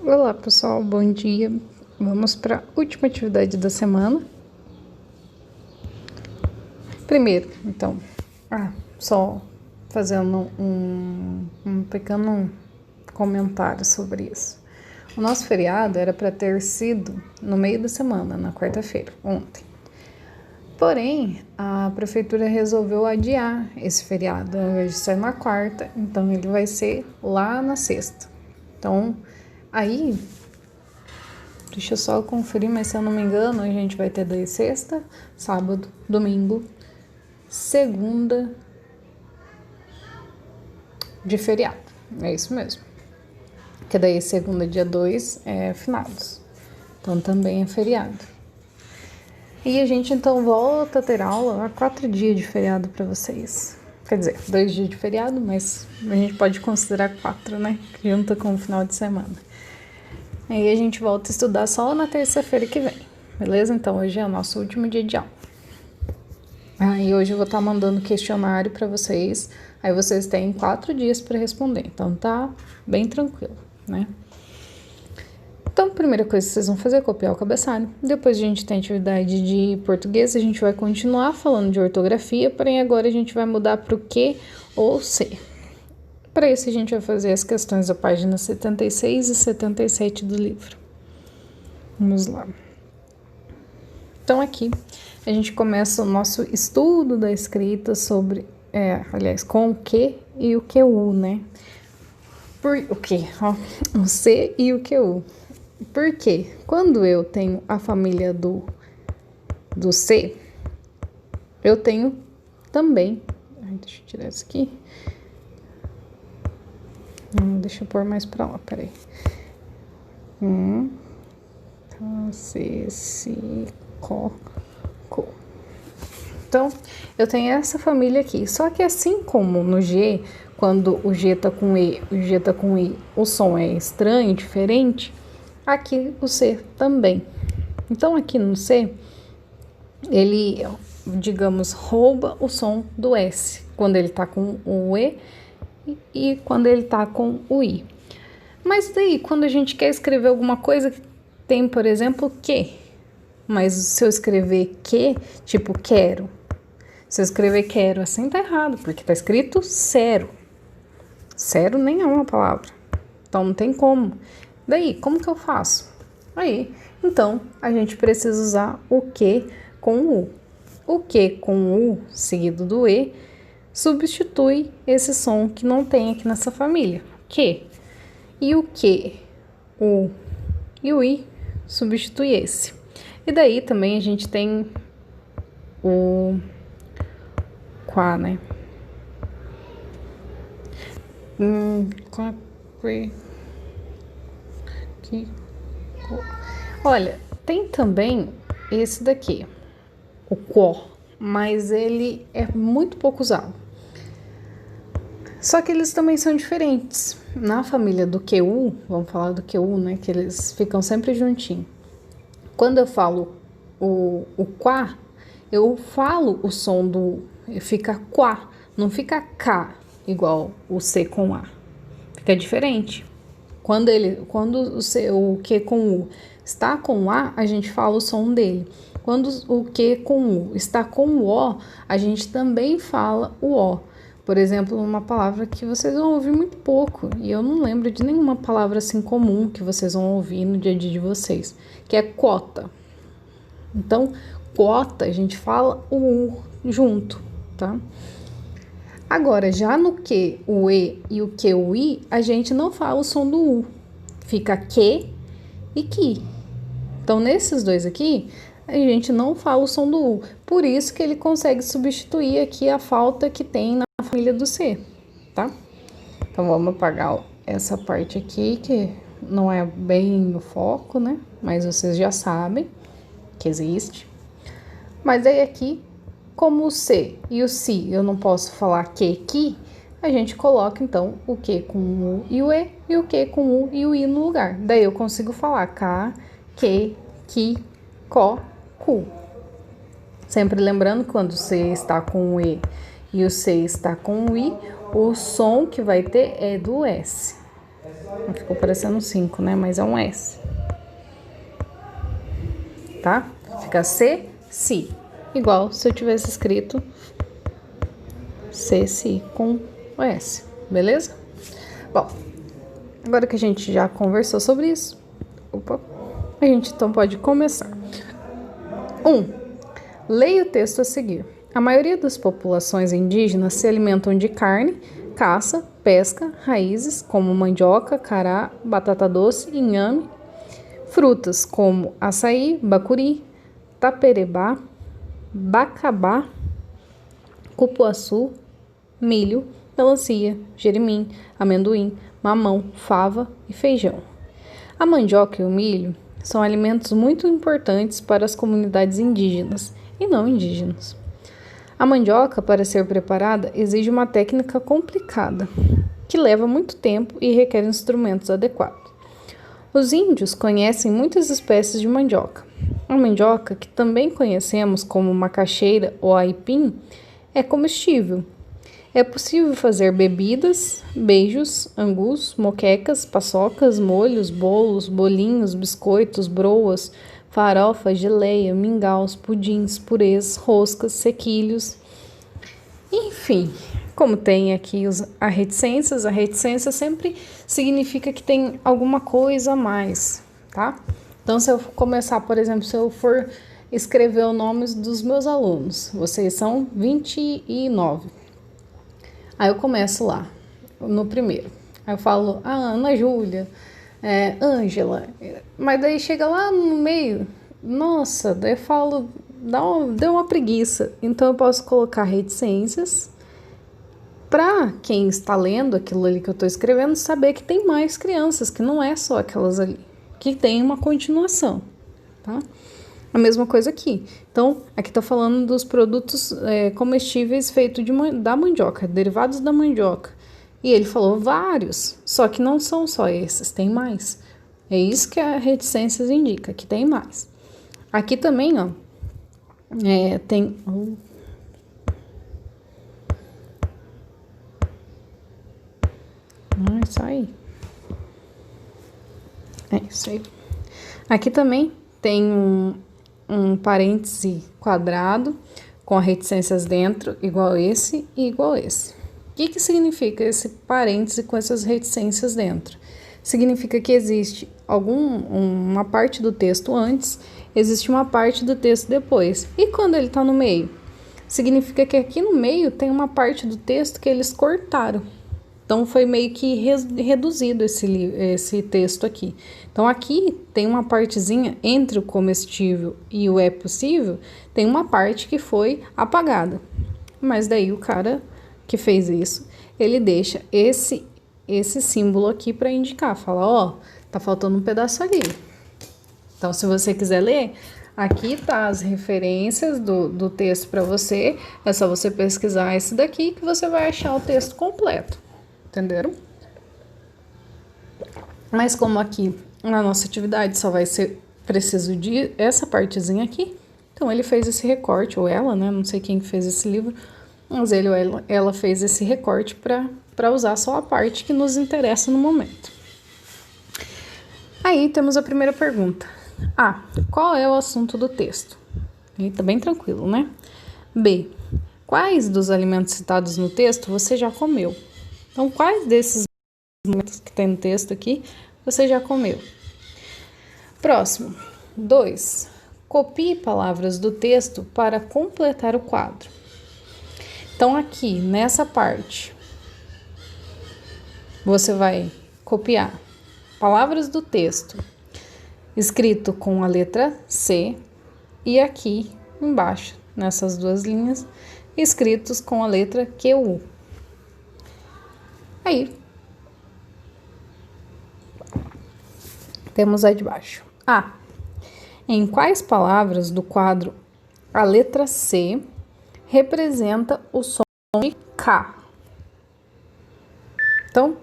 Olá pessoal, bom dia. Vamos para a última atividade da semana. Primeiro, então, só fazendo um pequeno comentário sobre isso. O nosso feriado era para ter sido no meio da semana, na quarta-feira, ontem. Porém, a prefeitura resolveu adiar esse feriado, ao invés de ser na quarta, então ele vai ser lá na sexta. Então, aí, deixa eu só conferir, mas se eu não me engano, a gente vai ter daí sexta, sábado, domingo, segunda de feriado. É isso mesmo. Que daí segunda, dia 2 é finados. Então também é feriado. E a gente então volta a ter aula, 4 dias de feriado para vocês. Quer dizer, 2 dias de feriado, mas a gente pode considerar 4, né? Junta com o final de semana. Aí a gente volta a estudar só na terça-feira que vem, beleza? Então hoje é o nosso último dia de aula. E hoje eu vou estar mandando questionário para vocês, aí vocês têm 4 dias para responder, então tá bem tranquilo, né? Então, a primeira coisa que vocês vão fazer é copiar o cabeçalho. Depois a gente tem atividade de português, a gente vai continuar falando de ortografia, porém agora a gente vai mudar para o que ou C. Para isso a gente vai fazer as questões da página 76 e 77 do livro. Vamos lá. Então aqui a gente começa o nosso estudo da escrita sobre, com o que e o QU, né? O que? O C e o QU. Porque quando eu tenho a família do C, eu tenho também... deixa eu tirar isso aqui. Deixa eu pôr mais pra lá, peraí. C, Co. Então, eu tenho essa família aqui. Só que assim como no G, quando o G tá com E, o G tá com I, o som é estranho, diferente, aqui o C também. Então, aqui no C, ele, digamos, rouba o som do S, quando ele tá com o E e quando ele tá com o I. Mas daí, quando a gente quer escrever alguma coisa, tem, por exemplo, que. Mas se eu escrever que, tipo quero, se eu escrever quero assim tá errado, porque tá escrito zero. Zero nem é uma palavra. Então não tem como. Daí, como que eu faço? Aí, então, a gente precisa usar o que com o U. O que com o U, seguido do E, substitui esse som que não tem aqui nessa família. Que. E o que, o e o I substitui esse. E daí também a gente tem o quá, né? Olha, tem também esse daqui, o quó, mas ele é muito pouco usado. Só que eles também são diferentes. Na família do QU, vamos falar do QU, né? Que eles ficam sempre juntinhos. Quando eu falo o quá, eu falo o som do... Fica quá, não fica K, igual o C com A. Fica diferente. Quando o Q com U está com A, a gente fala o som dele. Quando o Q com U está com o O, a gente também fala o O. Por exemplo, uma palavra que vocês vão ouvir muito pouco, e eu não lembro de nenhuma palavra assim comum que vocês vão ouvir no dia a dia de vocês, que é cota. Então, cota, a gente fala o U junto, tá? Agora, já no que, o E e o que, o I, a gente não fala o som do U. Fica que e que. Então, nesses dois aqui, a gente não fala o som do U. Por isso que ele consegue substituir aqui a falta que tem na família do C, tá? Então, vamos apagar essa parte aqui, que não é bem o foco, né? Mas vocês já sabem que existe. Mas aí aqui, como o C e o Si eu não posso falar que, a gente coloca então o que com o U e o E e o que com o U e o I no lugar. Daí eu consigo falar K, que, có, cu. Sempre lembrando que quando o C está com o E o C está com o I, o som que vai ter é do S, Ficou parecendo um 5, né? Mas é um S. Tá? Fica C, si. Igual se eu tivesse escrito C, si com o S. Beleza? Bom, agora que a gente já conversou sobre isso, a gente então pode começar. 1. Leia o texto a seguir. A maioria das populações indígenas se alimentam de carne, caça, pesca, raízes como mandioca, cará, batata doce, inhame, frutas como açaí, bacuri, taperebá, bacabá, cupuaçu, milho, melancia, jerimim, amendoim, mamão, fava e feijão. A mandioca e o milho são alimentos muito importantes para as comunidades indígenas e não indígenas. A mandioca, para ser preparada, exige uma técnica complicada, que leva muito tempo e requer instrumentos adequados. Os índios conhecem muitas espécies de mandioca. A mandioca, que também conhecemos como macaxeira ou aipim, é comestível. É possível fazer bebidas, beijos, angus, moquecas, paçocas, molhos, bolos, bolinhos, biscoitos, broas, farofa, geleia, mingaus, pudins, purês, roscas, sequilhos. Enfim, como tem aqui a reticência sempre significa que tem alguma coisa a mais, tá? Então, se eu começar, por exemplo, se eu for escrever os nomes dos meus alunos, vocês são 29. Aí eu começo lá, no primeiro. Aí eu falo, Ana Júlia, Ângela. Mas daí chega lá no meio, nossa, daí eu falo, deu uma preguiça. Então eu posso colocar reticências para quem está lendo aquilo ali que eu estou escrevendo saber que tem mais crianças, que não é só aquelas ali, que tem uma continuação, tá? A mesma coisa aqui. Então, aqui está falando dos produtos comestíveis feitos da mandioca, derivados da mandioca. E ele falou vários, só que não são só esses, tem mais. É isso que a reticências indica, que tem mais. Aqui também, ó, tem... isso aí. É isso aí. Aqui também tem um parêntese quadrado com reticências dentro, igual esse e igual esse. O que significa esse parêntese com essas reticências dentro? Significa que existe uma parte do texto antes, existe uma parte do texto depois. E quando ele está no meio? Significa que aqui no meio tem uma parte do texto que eles cortaram. Então, foi meio que reduzido esse texto aqui. Então, aqui tem uma partezinha entre o comestível e o é possível, tem uma parte que foi apagada. Mas daí o cara que fez isso, ele deixa esse símbolo aqui para indicar. Fala, tá faltando um pedaço ali. Então, se você quiser ler, aqui tá as referências do texto para você. É só você pesquisar esse daqui que você vai achar o texto completo. Entenderam? Mas como aqui na nossa atividade só vai ser preciso de essa partezinha aqui, então ele fez esse recorte, ou ela, né? Não sei quem fez esse livro, mas ele ou ela fez esse recorte para usar só a parte que nos interessa no momento. Aí temos a primeira pergunta. A. Qual é o assunto do texto? Aí tá bem tranquilo, né? B. Quais dos alimentos citados no texto você já comeu? Então, quais desses alimentos que tem no texto aqui você já comeu? Próximo. 2. Copie palavras do texto para completar o quadro. Então, aqui, nessa parte, você vai copiar palavras do texto escrito com a letra C e aqui embaixo, nessas duas linhas, escritos com a letra QU. Aí, temos aí de baixo. A. Em quais palavras do quadro a letra C representa o som de K? Então,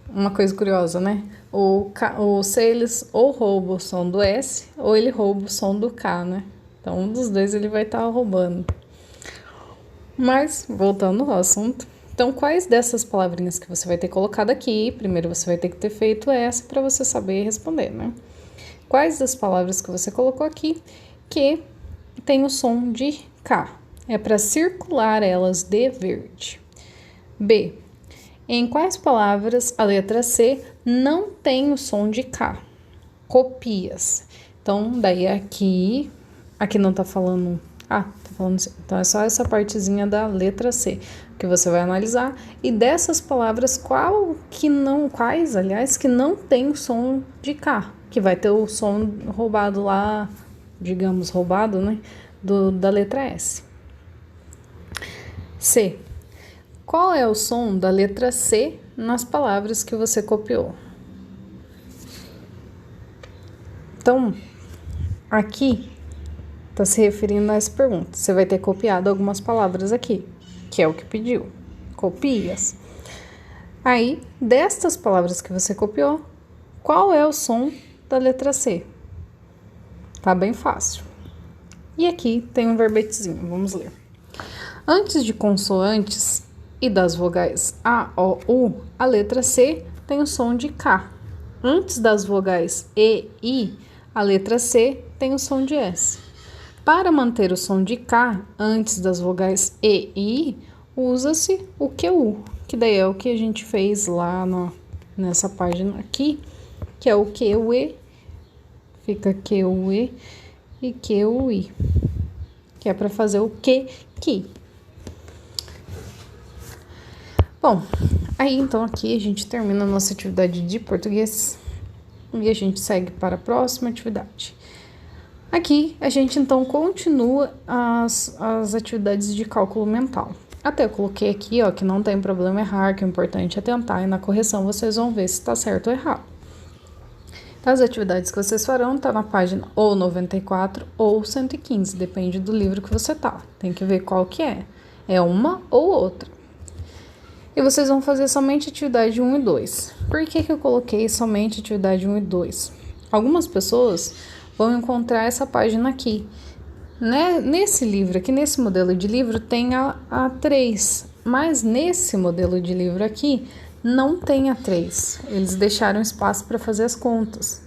uma coisa curiosa, né? O C, eles ou rouba o som do S, ou ele rouba o som do K, né? Então, um dos dois ele vai estar roubando. Mas, voltando ao assunto, Então, quais dessas palavrinhas que você vai ter colocado aqui? Primeiro você vai ter que ter feito essa para você saber responder, né? Quais das palavras que você colocou aqui que tem o som de K? É para circular elas de verde. B. Em quais palavras a letra C não tem o som de K? Copias. Então, daí aqui não tá falando... tá falando C. Então, é só essa partezinha da letra C que você vai analisar. E dessas palavras, quais, que não tem o som de K? Que vai ter o som roubado lá, digamos, roubado, né? Da letra S. C. Qual é o som da letra C nas palavras que você copiou? Então, aqui está se referindo a essa pergunta. Você vai ter copiado algumas palavras aqui, que é o que pediu. Copias. Aí, destas palavras que você copiou, qual é o som da letra C? Tá bem fácil. E aqui tem um verbetezinho, vamos ler. Antes de consoantes e das vogais A, O, U, a letra C tem o som de K. Antes das vogais E, I, a letra C tem o som de S. Para manter o som de K antes das vogais E e I, usa-se o QU, que daí é o que a gente fez lá nessa página aqui, que é o QE, fica QE e QI, que é para fazer o que. Bom, aí então aqui a gente termina a nossa atividade de português e a gente segue para a próxima atividade. Aqui a gente então continua as atividades de cálculo mental. Até eu coloquei aqui, ó, que não tem problema errar, que o importante é tentar, e na correção vocês vão ver se está certo ou errado. Então, as atividades que vocês farão tá na página ou 94 ou 115, depende do livro que você tá. Tem que ver qual que é. É uma ou outra. E vocês vão fazer somente atividade 1 e 2. Por que eu coloquei somente atividade 1 e 2? Algumas pessoas vão encontrar essa página aqui. Nesse livro aqui, nesse modelo de livro, tem a 3. Mas nesse modelo de livro aqui, não tem a 3. Eles deixaram espaço para fazer as contas.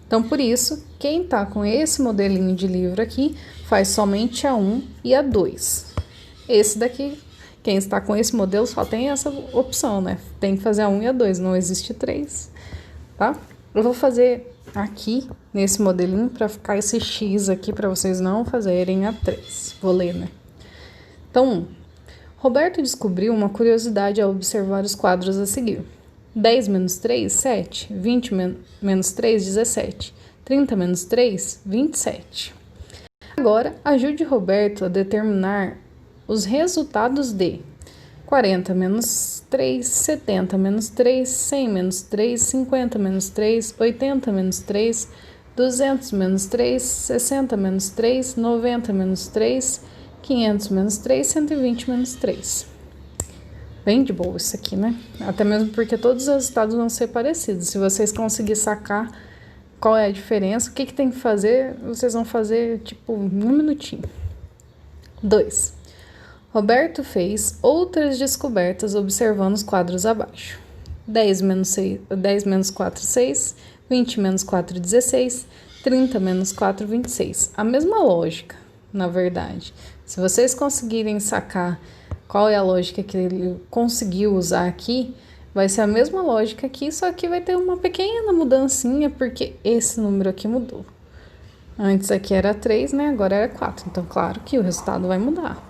Então, por isso, quem está com esse modelinho de livro aqui, faz somente a 1 e a 2. Esse daqui... Quem está com esse modelo só tem essa opção, né? Tem que fazer a 1 e a 2, não existe 3, tá? Eu vou fazer aqui, nesse modelinho, para ficar esse X aqui, para vocês não fazerem a 3. Vou ler, né? Então, Roberto descobriu uma curiosidade ao observar os quadros a seguir. 10 menos 3, 7. 20 menos 3, 17. 30 menos 3, 27. Agora, ajude Roberto a determinar os resultados de 40 menos 3, 70 menos 3, 100 menos 3, 50 menos 3, 80 menos 3, 200 menos 3, 60 menos 3, 90 menos 3, 500 menos 3, 120 menos 3. Bem de boa isso aqui, né? Até mesmo porque todos os resultados vão ser parecidos. Se vocês conseguirem sacar qual é a diferença, o que tem que fazer, vocês vão fazer, tipo, um minutinho. 2. Roberto fez outras descobertas observando os quadros abaixo. 10 menos 4, 6. 20 menos 4, 16. 30 menos 4, 26. A mesma lógica, na verdade. Se vocês conseguirem sacar qual é a lógica que ele conseguiu usar aqui, vai ser a mesma lógica aqui, só que vai ter uma pequena mudancinha, porque esse número aqui mudou. Antes aqui era 3, né? Agora era 4. Então, claro que o resultado vai mudar.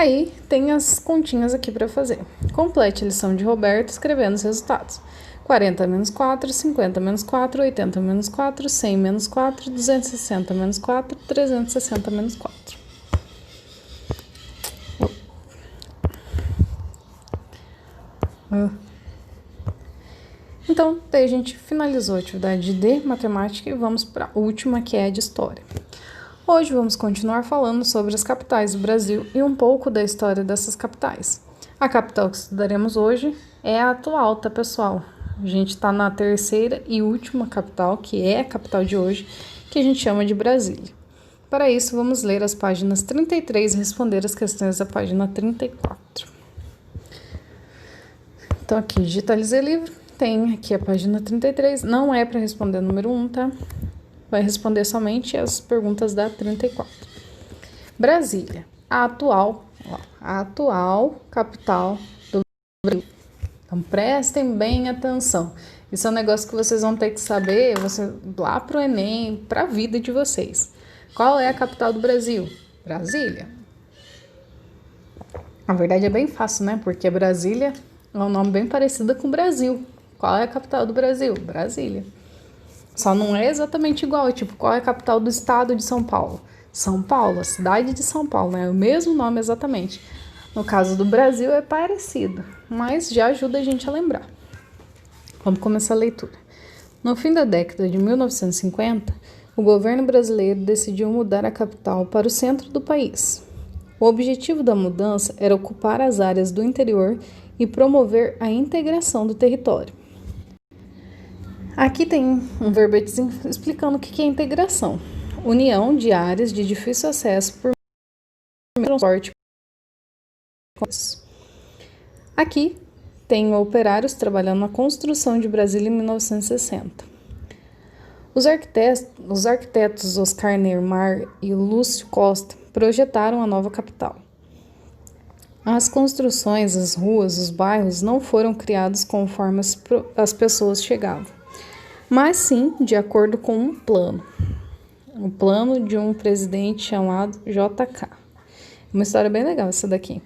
Aí, tem as continhas aqui para fazer. Complete a lição de Roberto escrevendo os resultados. 40 menos 4, 50 menos 4, 80 menos 4, 100 menos 4, 260 menos 4, 360 menos 4. Então, daí a gente finalizou a atividade de matemática e vamos para a última, que é a de história. Hoje vamos continuar falando sobre as capitais do Brasil e um pouco da história dessas capitais. A capital que estudaremos hoje é a atual, tá, pessoal? A gente está na terceira e última capital, que é a capital de hoje, que a gente chama de Brasília. Para isso, vamos ler as páginas 33 e responder as questões da página 34. Então aqui, digitalizei livro, tem aqui a página 33, não é para responder número 1, tá? Vai responder somente as perguntas da 34. Brasília, a atual capital do Brasil. Então prestem bem atenção. Isso é um negócio que vocês vão ter que saber lá pro Enem, para a vida de vocês. Qual é a capital do Brasil? Brasília. Na verdade é bem fácil, né? Porque Brasília é um nome bem parecido com Brasil. Qual é a capital do Brasil? Brasília. Só não é exatamente igual, tipo, qual é a capital do estado de São Paulo? São Paulo, a cidade de São Paulo, né? É o mesmo nome exatamente. No caso do Brasil é parecido, mas já ajuda a gente a lembrar. Vamos começar a leitura. No fim da década de 1950, o governo brasileiro decidiu mudar a capital para o centro do país. O objetivo da mudança era ocupar as áreas do interior e promover a integração do território. Aqui tem um verbetezinho explicando o que é integração. União de áreas de difícil acesso por transporte. Aqui tem operários trabalhando na construção de Brasília em 1960. Os arquitetos Oscar Niemeyer e Lúcio Costa projetaram a nova capital. As construções, as ruas, os bairros não foram criados conforme as pessoas chegavam, mas sim de acordo com um plano. O plano de um presidente chamado JK. Uma história bem legal essa daqui.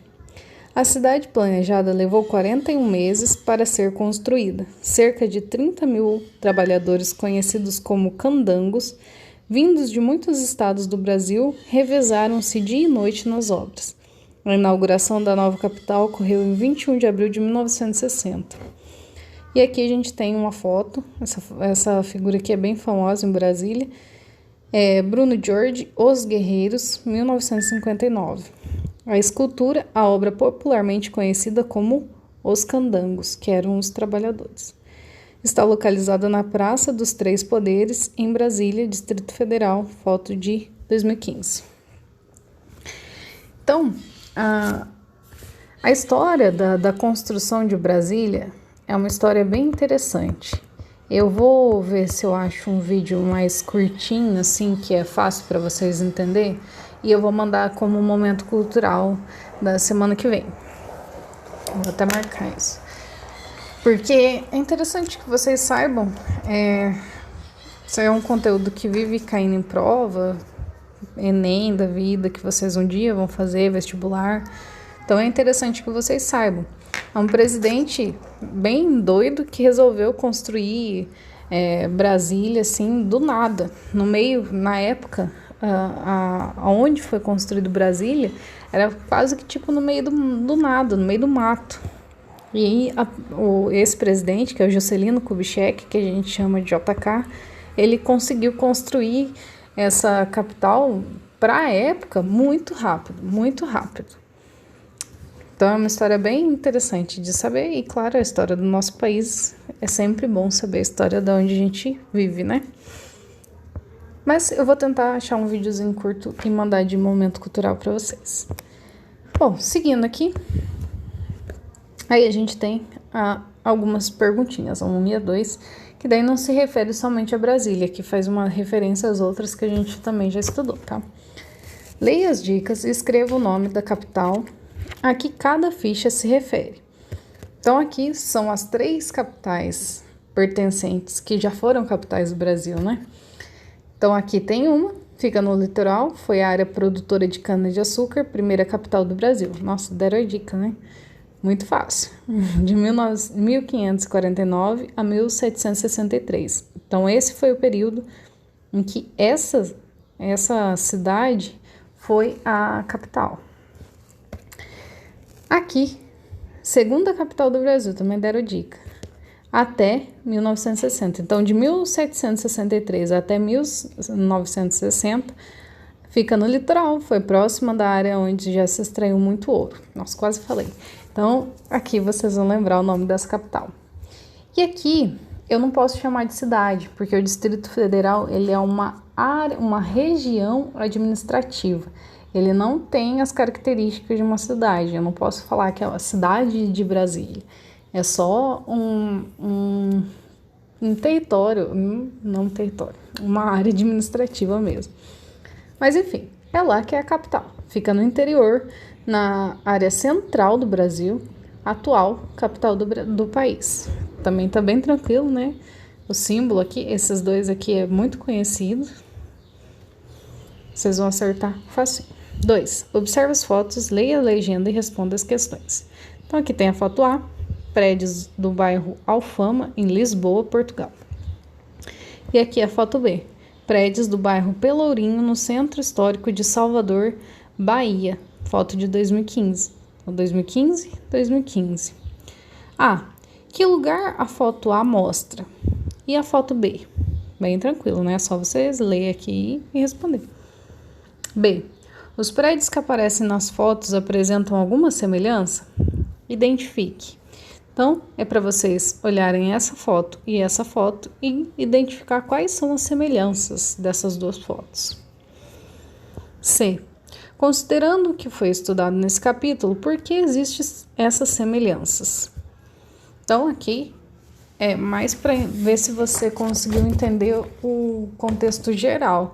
A cidade planejada levou 41 meses para ser construída. Cerca de 30 mil trabalhadores conhecidos como candangos, vindos de muitos estados do Brasil, revezaram-se dia e noite nas obras. A inauguração da nova capital ocorreu em 21 de abril de 1960. E aqui a gente tem uma foto, essa figura aqui é bem famosa em Brasília, Bruno Jorge, Os Guerreiros, 1959. A escultura, a obra popularmente conhecida como Os Candangos, que eram os trabalhadores. Está localizada na Praça dos Três Poderes, em Brasília, Distrito Federal, foto de 2015. Então, a história da construção de Brasília é uma história bem interessante. Eu vou ver se eu acho um vídeo mais curtinho, assim, que é fácil para vocês entenderem, e eu vou mandar como um momento cultural da semana que vem. Vou até marcar isso. Porque é interessante que vocês saibam, isso é um conteúdo que vive caindo em prova, Enem da vida, que vocês um dia vão fazer, vestibular. Então é interessante que vocês saibam. É um presidente bem doido que resolveu construir Brasília, assim, do nada. No meio, na época, onde foi construído Brasília, era quase que tipo no meio do nada, no meio do mato. E aí, esse presidente, que é o Juscelino Kubitschek, que a gente chama de JK, ele conseguiu construir essa capital, para a época, muito rápido, muito rápido. Então é uma história bem interessante de saber, e claro, a história do nosso país é sempre bom saber a história de onde a gente vive, né? Mas eu vou tentar achar um videozinho curto e mandar de momento cultural para vocês. Bom, seguindo aqui, aí a gente tem algumas perguntinhas, a 1 e a 2, que daí não se refere somente a Brasília, que faz uma referência às outras que a gente também já estudou, tá? Leia as dicas e escreva o nome da capital a que cada ficha se refere. Então aqui são as 3 capitais pertencentes que já foram capitais do Brasil, né? Então aqui tem uma, fica no litoral, foi a área produtora de cana-de-açúcar, primeira capital do Brasil. Nossa, deram a dica, né? Muito fácil. De 1549 a 1763. Então esse foi o período em que essa cidade foi a capital. Aqui, segunda capital do Brasil, também deram dica, até 1960. Então, de 1763 até 1960, fica no litoral, foi próxima da área onde já se extraiu muito ouro. Nossa, quase falei. Então, aqui vocês vão lembrar o nome dessa capital. E aqui, eu não posso chamar de cidade, porque o Distrito Federal, ele é uma área, uma região administrativa. Ele não tem as características de uma cidade. Eu não posso falar que é a cidade de Brasília. É só um território, não um território, uma área administrativa mesmo. Mas enfim, é lá que é a capital. Fica no interior, na área central do Brasil, atual capital do país. Também tá bem tranquilo, né? O símbolo aqui, esses dois aqui é muito conhecido. Vocês vão acertar fácil. 2. Observe as fotos, leia a legenda e responda as questões. Então aqui tem a foto A, prédios do bairro Alfama, em Lisboa, Portugal. E aqui a foto B, prédios do bairro Pelourinho, no Centro Histórico de Salvador, Bahia. Foto de 2015. Então, 2015. A. Que lugar a foto A mostra? E a foto B? Bem tranquilo, né? É só vocês lerem aqui e responder. B. Os prédios que aparecem nas fotos apresentam alguma semelhança? Identifique. Então, é para vocês olharem essa foto e identificar quais são as semelhanças dessas duas fotos. C. Considerando o que foi estudado nesse capítulo, por que existem essas semelhanças? Então, aqui é mais para ver se você conseguiu entender o contexto geral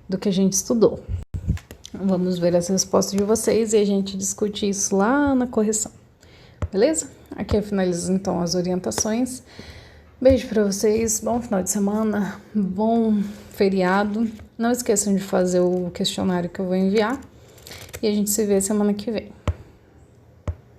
do que a gente estudou. Vamos ver as respostas de vocês e a gente discute isso lá na correção. Beleza? Aqui eu finalizo então as orientações. Beijo para vocês, bom final de semana, bom feriado. Não esqueçam de fazer o questionário que eu vou enviar e a gente se vê semana que vem.